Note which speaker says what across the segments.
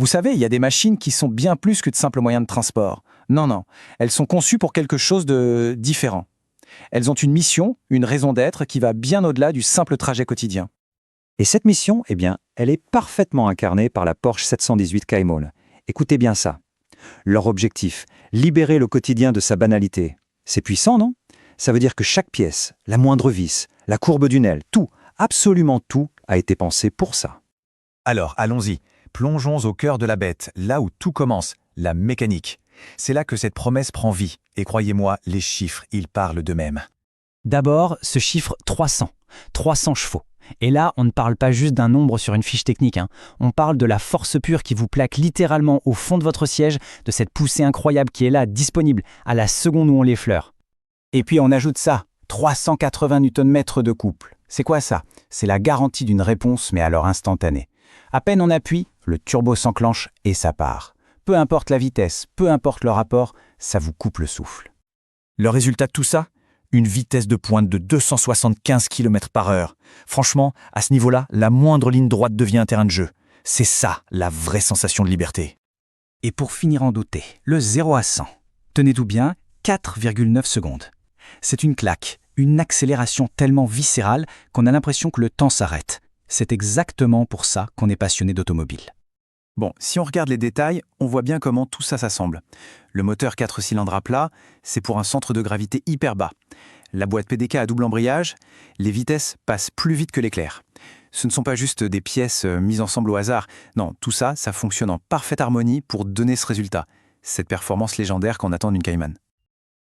Speaker 1: Vous savez, il y a des machines qui sont bien plus que de simples moyens de transport. Non, non, elles sont conçues pour quelque chose de différent. Elles ont une mission, une raison d'être qui va bien au-delà du simple trajet quotidien.
Speaker 2: Et cette mission, eh bien, elle est parfaitement incarnée par la Porsche 718 Cayman. Écoutez bien ça. Leur objectif, libérer le quotidien de sa banalité. C'est puissant, non? Ça veut dire que chaque pièce, la moindre vis, la courbe d'une aile, tout, absolument tout, a été pensé pour ça.
Speaker 3: Alors, allons-y. Plongeons au cœur de la bête, là où tout commence, la mécanique. C'est là que cette promesse prend vie. Et croyez-moi, les chiffres, ils parlent d'eux-mêmes.
Speaker 4: D'abord, ce chiffre 300. 300 chevaux. Et là, on ne parle pas juste d'un nombre sur une fiche technique. On parle de la force pure qui vous plaque littéralement au fond de votre siège, de cette poussée incroyable qui est là, disponible, à la seconde où on l'effleure.
Speaker 1: Et puis on ajoute ça, 380 Nm de couple. C'est quoi ça? C'est la garantie d'une réponse, mais alors instantanée. À peine on appuie, le turbo s'enclenche et ça part. Peu importe la vitesse, peu importe le rapport, ça vous coupe le souffle.
Speaker 3: Le résultat de tout ça? Une vitesse de pointe de 275 km/h. Franchement, à ce niveau-là, la moindre ligne droite devient un terrain de jeu. C'est ça, la vraie sensation de liberté.
Speaker 1: Et pour finir en beauté, le 0 à 100. Tenez-vous bien, 4,9 secondes. C'est une claque, une accélération tellement viscérale qu'on a l'impression que le temps s'arrête. C'est exactement pour ça qu'on est passionné d'automobile.
Speaker 3: Bon, si on regarde les détails, on voit bien comment tout ça s'assemble. Le moteur 4 cylindres à plat, c'est pour un centre de gravité hyper bas. La boîte PDK à double embrayage, les vitesses passent plus vite que l'éclair. Ce ne sont pas juste des pièces mises ensemble au hasard. Non, tout ça, ça fonctionne en parfaite harmonie pour donner ce résultat. Cette performance légendaire qu'on attend d'une Cayman.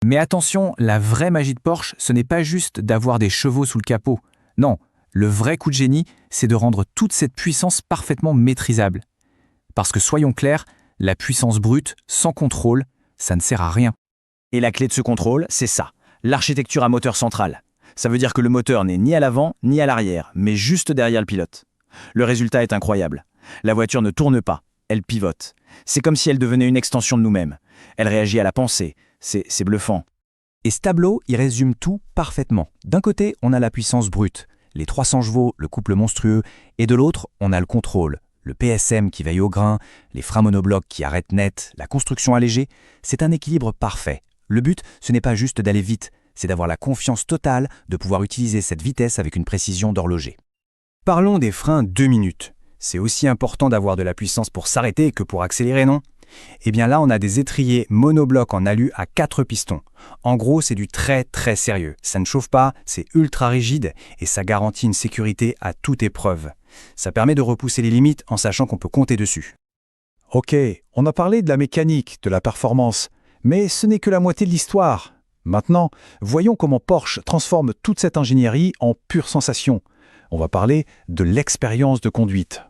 Speaker 1: Mais attention, la vraie magie de Porsche, ce n'est pas juste d'avoir des chevaux sous le capot. Non, le vrai coup de génie, c'est de rendre toute cette puissance parfaitement maîtrisable. Parce que soyons clairs, la puissance brute, sans contrôle, ça ne sert à rien.
Speaker 3: Et la clé de ce contrôle, c'est ça, l'architecture à moteur central. Ça veut dire que le moteur n'est ni à l'avant ni à l'arrière, mais juste derrière le pilote. Le résultat est incroyable. La voiture ne tourne pas, elle pivote. C'est comme si elle devenait une extension de nous-mêmes. Elle réagit à la pensée, c'est bluffant.
Speaker 1: Et ce tableau, il résume tout parfaitement. D'un côté, on a la puissance brute, les 300 chevaux, le couple monstrueux, et de l'autre, on a le contrôle. Le PSM qui veille au grain, les freins monoblocs qui arrêtent net, la construction allégée, c'est un équilibre parfait. Le but, ce n'est pas juste d'aller vite, c'est d'avoir la confiance totale de pouvoir utiliser cette vitesse avec une précision d'horloger. Parlons des freins 2 minutes. C'est aussi important d'avoir de la puissance pour s'arrêter que pour accélérer, non? Eh bien là, on a des étriers monoblocs en alu à 4 pistons. En gros, c'est du très très sérieux. Ça ne chauffe pas, c'est ultra rigide et ça garantit une sécurité à toute épreuve. Ça permet de repousser les limites en sachant qu'on peut compter dessus.
Speaker 5: Ok, on a parlé de la mécanique, de la performance, mais ce n'est que la moitié de l'histoire. Maintenant, voyons comment Porsche transforme toute cette ingénierie en pure sensation. On va parler de l'expérience de conduite.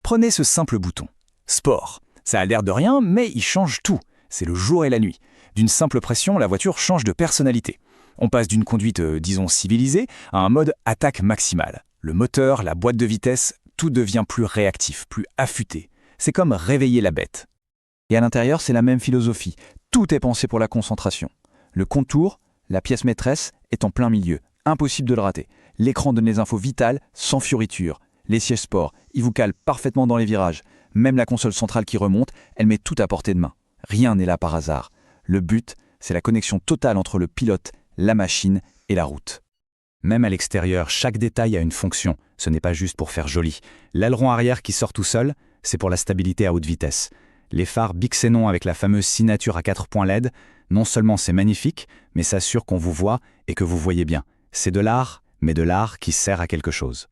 Speaker 3: Prenez ce simple bouton. Sport. Ça a l'air de rien, mais il change tout. C'est le jour et la nuit. D'une simple pression, la voiture change de personnalité. On passe d'une conduite, disons, civilisée, à un mode attaque maximale. Le moteur, la boîte de vitesse, tout devient plus réactif, plus affûté. C'est comme réveiller la bête. Et à l'intérieur, c'est la même philosophie. Tout est pensé pour la concentration. Le contour, la pièce maîtresse, est en plein milieu. Impossible de le rater. L'écran donne les infos vitales, sans fioriture. Les sièges sport, ils vous calent parfaitement dans les virages. Même la console centrale qui remonte, elle met tout à portée de main. Rien n'est là par hasard. Le but, c'est la connexion totale entre le pilote, la machine et la route.
Speaker 1: Même à l'extérieur, chaque détail a une fonction. Ce n'est pas juste pour faire joli. L'aileron arrière qui sort tout seul, c'est pour la stabilité à haute vitesse. Les phares Bixenon avec la fameuse signature à 4 points LED, non seulement c'est magnifique, mais ça assure qu'on vous voit et que vous voyez bien. C'est de l'art, mais de l'art qui sert à quelque chose.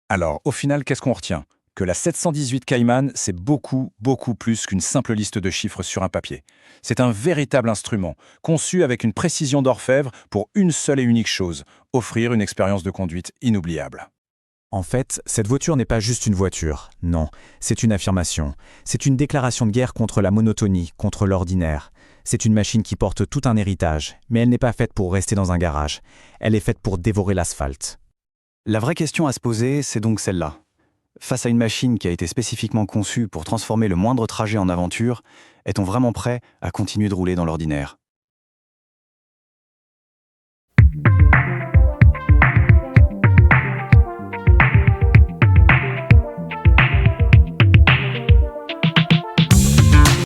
Speaker 3: Alors, au final, qu'est-ce qu'on retient? Que la 718 Cayman, c'est beaucoup, beaucoup plus qu'une simple liste de chiffres sur un papier. C'est un véritable instrument, conçu avec une précision d'orfèvre pour une seule et unique chose, offrir une expérience de conduite inoubliable.
Speaker 1: En fait, cette voiture n'est pas juste une voiture. Non, c'est une affirmation. C'est une déclaration de guerre contre la monotonie, contre l'ordinaire. C'est une machine qui porte tout un héritage, mais elle n'est pas faite pour rester dans un garage. Elle est faite pour dévorer l'asphalte.
Speaker 3: La vraie question à se poser, c'est donc celle-là. Face à une machine qui a été spécifiquement conçue pour transformer le moindre trajet en aventure, est-on vraiment prêt à continuer de rouler dans l'ordinaire?